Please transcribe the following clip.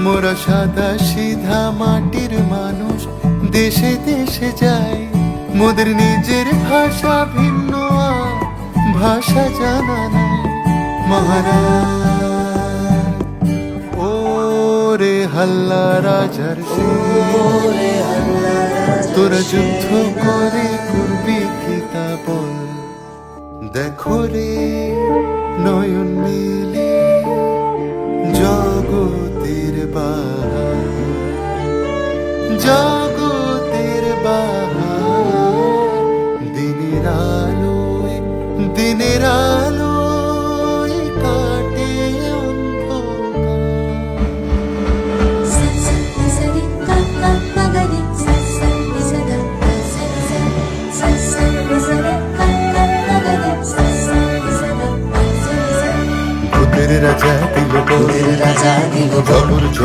মোরা সাদা সিধা মাটির মানুষ, দেশে দেশে যাই, মোদের নিজের ভাষা ভিন্ন, ভাষা জানা নাই। মহারাজ ও রে হাল্লা রাজার তোরা যুদ্ধ করে করবি কি তা বল। দেখো রে নয়ন মিলে জগতের বাহার।